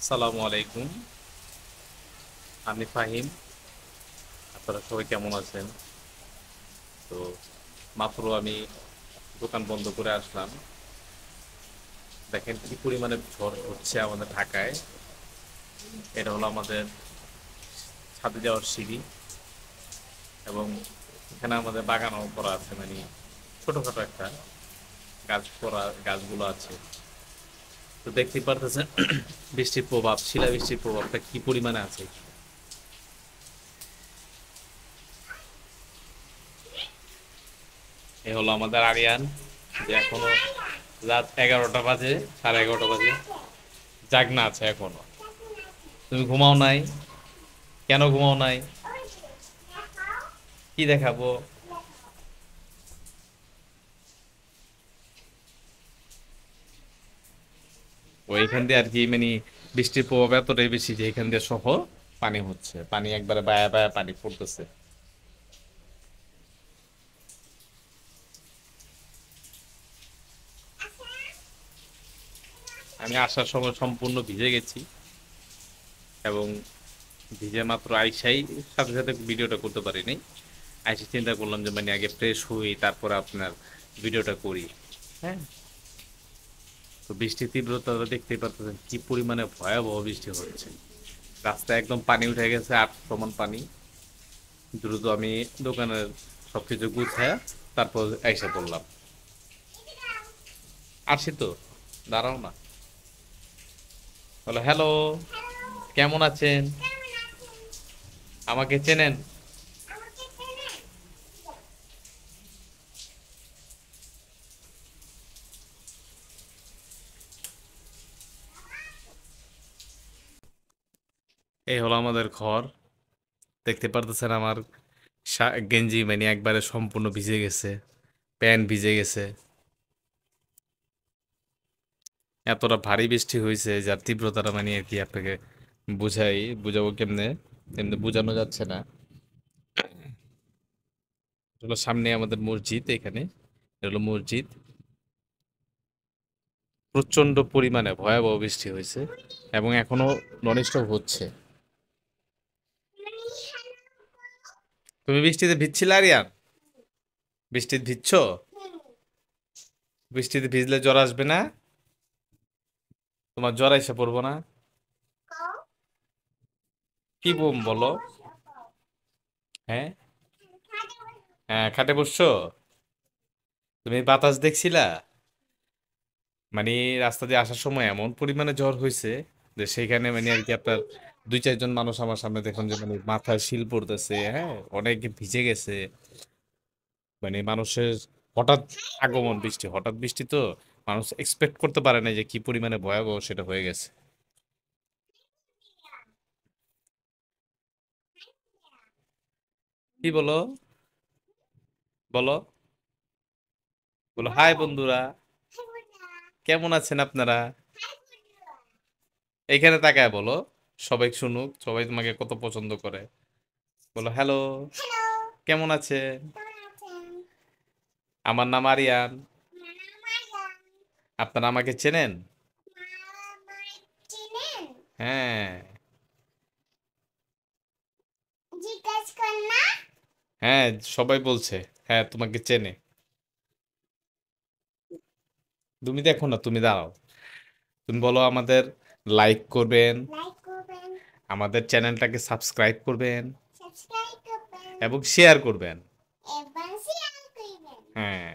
আসসালামু আলাইকুম। আমি ফাহিম। আপনারা সবাই কেমন আছেন? তো মাত্র আমি দোকান বন্ধ করে আসলাম। দেখেন কি পরিমাণে ঝড় হচ্ছে আমাদের ঢাকায়। এটা হলো আমাদের ছাদে যাওয়ার সিঁড়ি, এবং এখানে আমাদের বাগানও করা আছে, মানে ছোটখাটো একটা গাছ করা গাছগুলো আছে। তো দেখতেই পারতেছেন বৃষ্টির প্রভাব, শিলাবৃষ্টির প্রভাবটা কি পরিমাণে আছে। এ হলো আমাদের আরিয়ান, যে এখনো রাত 11টা বাজে, 11:30 বাজে, জাগনা আছে এখনো। তুমি ঘুমাও নাই? কেন ঘুমাও নাই? কি দেখাবো? ওইখান দিয়ে আর কি, মানে বৃষ্টির প্রভাব এতটাই বেশি যে এখান দিয়ে সহ পানি হচ্ছে, পানি একবারে বায়া বায়া পানি পড়তেছে। আমি আসার সময় সম্পূর্ণ ভিজে গেছি, এবং ভিজে মাত্র আইসাই সাথে সাথে ভিডিওটা করতে পারিনি। আইসে চিন্তা করলাম যে মানে আগে ফ্রেশ হই, তারপর আপনার ভিডিওটা করি। হ্যাঁ। তো বৃষ্টির তীব্রতা দেখতেই পাচ্ছেন কি পরিমাণে ভয়াবহ বৃষ্টি হচ্ছে। রাস্তায় একদম পানি উঠে গেছে, আট সমান পানি। দ্রুত আমি দোকানের সবকিছু গুছায় তারপর এসে পড়লাম। আসি তো, দাঁড়াও না। বলো হ্যালো, কেমন আছেন? আমাকে চেনেন? এই হলো আমাদের ঘর। দেখতে পারতেছেন আমার গেঞ্জি মানে একবারে সম্পূর্ণ ভিজে গেছে, প্যান্ট ভিজে গেছে। এতটা ভারী বৃষ্টি হয়েছে যার তীব্রতাটা মানে আর কি আপনাকে বুঝাবো কেমনে, এমনি বোঝানো যাচ্ছে না। এটা হলো সামনে আমাদের মসজিদ, এখানে এটা হলো মসজিদ। প্রচন্ড পরিমাণে ভয়াবহ বৃষ্টি হয়েছে, এবং এখনো ননস্টপ হচ্ছে। তুমি বৃষ্টিতে ভিজছিলে আরিয়ান? বৃষ্টিতে ভিজছো? বৃষ্টিতে ভিজলে জ্বর আসবে না? তোমার জ্বর এসে পড়বো না? কি বোম বলো? হ্যাঁ, হ্যাঁ, খাটে বসছো? তুমি বাতাস দেখছিলা? মানে রাস্তা দিয়ে আসার সময় এমন পরিমাণে জ্বর হয়েছে যে সেখানে মানে আর কি আপনার দুই চারজন মানুষ আমার সামনে দেখুন যে মানে মাথায় শিল পড়তেছে, হ্যাঁ, অনেকে ভিজে গেছে। মানে মানুষের হঠাৎ আগমন, বৃষ্টি, হঠাৎ বৃষ্টি তো মানুষ এক্সপেক্ট করতে পারে না যে কি পরিমাণে ভয়াবহ সেটা হয়ে গেছে। কি বলো? বলো, বলো হাই বন্ধুরা, কেমন আছেন আপনারা? এইখানে তাকায় বলো, সবাই শুনুক, সবাই তোমাকে কত পছন্দ করে। বলো হ্যালো, কেমন আছে? আমার নাম আরিয়ান। আপনারা আমাকে চেনেন? হ্যাঁ, হ্যাঁ, সবাই বলছে হ্যাঁ তোমাকে চেনে। তুমি দেখো না, তুমি দাঁড়াও। তুমি বলো আমাদের লাইক করবেন, আমাদের চ্যানেলটাকে সাবস্ক্রাইব করবেন, এবং শেয়ার করবেন। হ্যাঁ।